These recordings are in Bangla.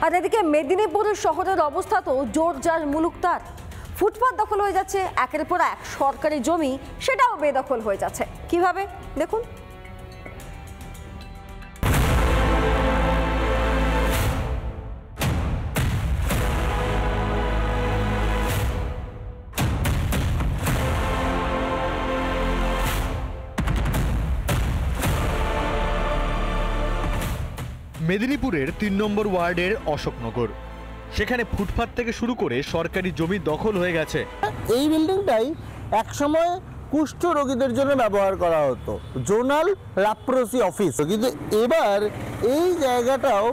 আর এদিকে মেদিনীপুর শহরের অবস্থা তো জোরজার মুলুকতার। ফুটপাত দখল হয়ে যাচ্ছে, একের পর এক সরকারি জমি সেটাও বেদখল হয়ে যাচ্ছে। কিভাবে দেখুন। মেদিনীপুরের ৩ নম্বর ওয়ার্ডের অশোকনগর, সেখানে ফুটপাত থেকে শুরু করে সরকারি জমি দখল হয়ে গেছে। এই বিল্ডিংটাই একসময় কুষ্ঠ রোগীদের জন্য ব্যবহার করা হতো, জোনাল ল্যাপ্রোসি অফিস, কিন্তু এবার এই জায়গাটাও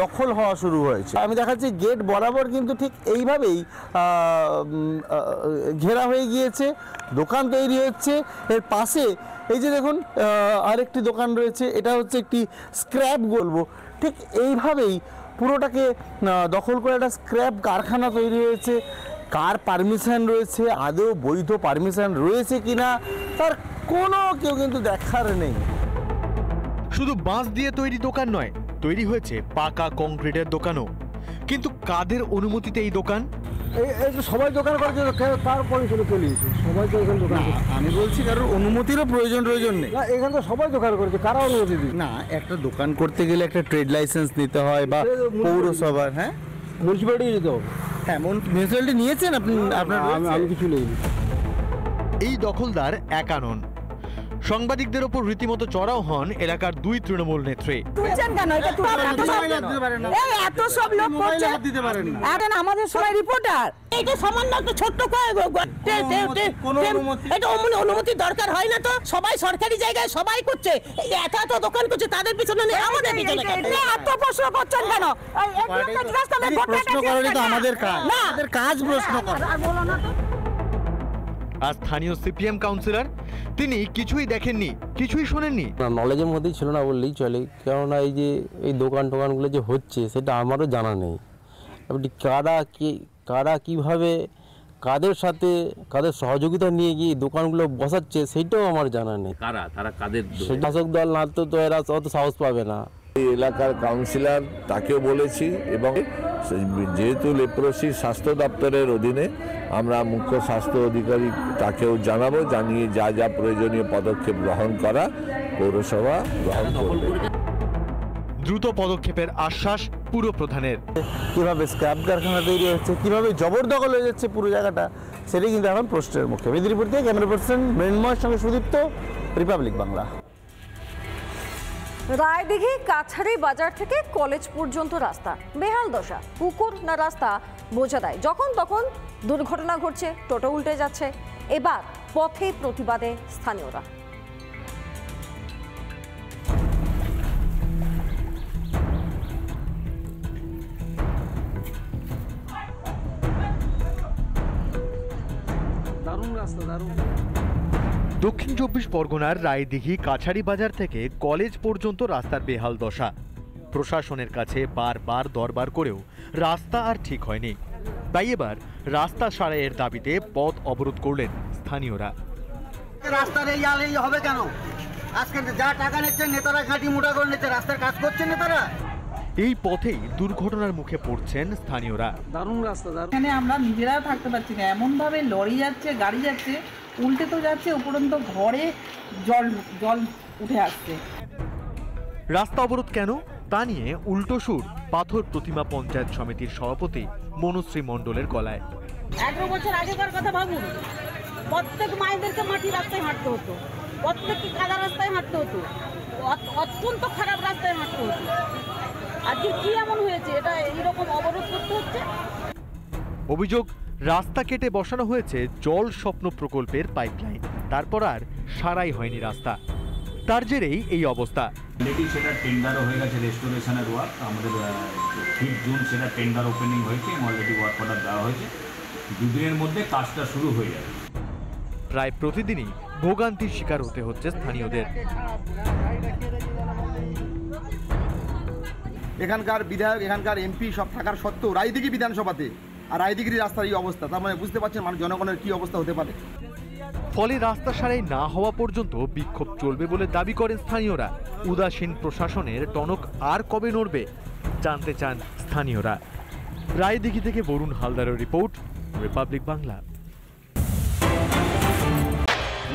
দখল হওয়া শুরু হয়েছে। আমি দেখাচ্ছি গেট বরাবর কিন্তু ঠিক এইভাবেই ঘেরা হয়ে গিয়েছে, দোকান তৈরি হচ্ছে। এর পাশে এই যে দেখুন আরেকটি দোকান রয়েছে, এটা হচ্ছে একটি স্ক্র্যাপ বলবো, ঠিক এইভাবেই পুরোটাকে দখল করে একটা স্ক্র্যাপ কারখানা তৈরি হয়েছে। কার পারমিশন রয়েছে, আদৌ বৈধ পারমিশন রয়েছে কিনা তার কোনো কেউ কিন্তু দেখার নেই। শুধু বাঁশ দিয়ে তৈরি দোকান নয়, তৈরি হয়েছে পাকা কংক্রিটের দোকানও। কিন্তু কাদের অনুমতিতে এই দোকান? সবাই দোকান করার জন্য তারপরে চলে চলিয়েছে, সবাই তো এখানে দোকান। আমি বলছি কারোর অনুমতিরও প্রয়োজন নেই। এখানে তো সবাই দোকান করেছে, কারা অনুমতি দিই না? একটা দোকান করতে গেলে একটা ট্রেড লাইসেন্স নিতে হয় বা পৌরসভার, হ্যাঁ মিউনিসিপ্যালিটি যেতে হবে। হ্যাঁ, মিউনিসিপ্যালিটি নিয়েছেন আপনি? আপনার আমি কিছু নেইনি। এই দখলদার একা নন, সাংবাদিকদের ওপর রীতিমতো চড়াও হন এলাকার 2 তৃণমূল নেত্রী। আমাদের সময় রিপোর্টার, এটা সামান্য একটা ছোট্ট অনুমতি দরকার হয় না তো? সবাই সরকারি জায়গায় সবাই করছে, এত দোকান করছে, তাদের পিছনে নেই, আমাদের পিছনে এত প্রশ্ন করছেন কেন? প্রশ্ন করারই তো আমাদের কাজ, আমাদের কাজ প্রশ্ন করা। আর স্থানীয় সিপিএম কাউন্সিলর, তিনি কিছুই দেখেননি, কিছুই শোনেননি। নলেজের মধ্যেই ছিল না বললেই চলে, কেননা এই যে এই দোকানগুলো যে হচ্ছে সেটা আমারও জানা নেই। আপনি কারা কিভাবে কাদের সাথে কাদের সহযোগিতা নিয়ে গিয়ে দোকানগুলো বসাচ্ছে সেইটাও আমার জানা নেই। তারা কাদের? শাসক দল না তো এরা অত সাহস পাবে না। এই এলাকার কাউন্সিলর, তাকেও বলেছি, এবং যেহেতু লেপ্রোসি স্বাস্থ্য দপ্তরের অধীনে আমরা মুখ্য স্বাস্থ্য অধিকারী তাকেও জানাবো, জানিয়ে যা যা প্রয়োজনীয় পদক্ষেপ গ্রহণ করা পৌরসভা গ্রহণ করবে। দ্রুত পদক্ষেপের আশ্বাস পুর প্রধানের। কিভাবে স্ক্র্যাপ কারখানা তৈরি হচ্ছে, কিভাবে জবরদখল হয়ে যাচ্ছে পুরো জায়গাটা, সেটাই কিন্তু এখন প্রশ্নের মুখে। মেদিনীপুর থেকে ক্যামেরা পার্সন মৃন্ময়ের সঙ্গে সুদীপ্ত, রিপাবলিক বাংলা। রায়দিঘি কাছারি বাজার থেকে কলেজ পর্যন্ত রাস্তা বেহাল দশা, পুকুর না রাস্তা বোঝা দেয়। যখন তখন দুর্ঘটনা ঘটছে, টোটো উল্টে যাচ্ছে। এবার পথে প্রতিবাদে স্থানীয়রা। দক্ষিণ 24 পরগনার রায়দিঘি কাছারি বাজার থেকে কলেজ পর্যন্ত রাস্তার বেহাল দশা। প্রশাসনের কাছে বারবার দরবার করেও রাস্তা আর ঠিক হয়নি। তাই এবার রাস্তা সারাইয়ের দাবিতে পথ অবরোধ করলেন স্থানীয়রা। রাস্তার এই আলেই হবে কেন? আজকে যা টাকা নিচ্ছে নেতারা ঘাঁটি মোটা করে নিচ্ছে, রাস্তার কাজ করছে নেতারা। এই পথেই দুর্ঘটনার মুখে পড়ছেন স্থানীয়রা। দারুণ রাস্তা, এখানে আমরা নিজেরাও থাকতে পারছি না, এমন ভাবে লরি যাচ্ছে, গাড়ি যাচ্ছে, উল্টে তো যাচ্ছে, উপরন্ত ঘরে জল উঠে আসছে। রাস্তা অবরোধ কেন তা নিয়ে উল্টো সুর পাথর প্রতিমা পঞ্চায়েত সমিতির সভাপতি মনুশ্রী মণ্ডলের গলায়। 11 বছর আগেকার কথা ভাবুন, প্রত্যেক মায়েদেরকে মাটি রাস্তায় হাঁটতে হতো, প্রত্যেককে কাদা রাস্তায় হাঁটতে হতো, অত্যন্ত খারাপ রাস্তায় হাঁটতে হতো। আজকে কি এমন হয়েছে এটা এইরকম অবরোধ করতে হচ্ছে? অভিযোগ, রাস্তা কেটে বসানো হয়েছে জল স্বপ্ন প্রকল্পের পাইপলাইন, তারপর আর সারাই হয়নি রাস্তা। তার জেরেই এই অবস্থা। সেটা টেন্ডারও হয়ে গেছে, রেস্টোরেশনের ওয়ার্ক আমাদের 5 জুন সেটা টেন্ডার ওপেনিং হয়েছে, অলরেডি ওয়ার্ক অর্ডার দেওয়া হয়েছে। 2 দিনের মধ্যে কাজটা শুরু হয়ে যাবে। প্রায় প্রতিদিনই ভোগান্তির শিকার হতে হচ্ছে স্থানীয়দের। এখানকার বিধায়ক, এখানকার এমপি সব থাকার সত্ত্বেও রায়দিঘি বিধানসভাতে আর রায়দিঘির রাস্তার এই অবস্থা, তার মানে বুঝতে পারছেন মানুষ জনগণের কি অবস্থা হতে পারে। ফলে রাস্তা সারাই না হওয়া পর্যন্ত বিক্ষোভ চলবে বলে দাবি করেন স্থানীয়রা। উদাসীন প্রশাসনের টনক আর কবে নড়বে? জানতে চান স্থানীয়রা। রায়দিঘি থেকে বরুণ হালদারের রিপোর্ট, রিপাবলিক বাংলা।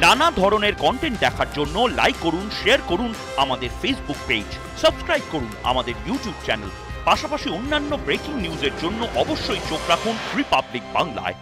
নানা ধরনের কন্টেন্ট দেখার জন্য লাইক করুন, শেয়ার করুন আমাদের ফেসবুক পেজ, সাবস্ক্রাইব করুন আমাদের ইউটিউব চ্যানেল। পাশাপাশি অন্যান্য ব্রেকিং নিউজের জন্য অবশ্যই চোখ রাখুন রিপাবলিক বাংলায়।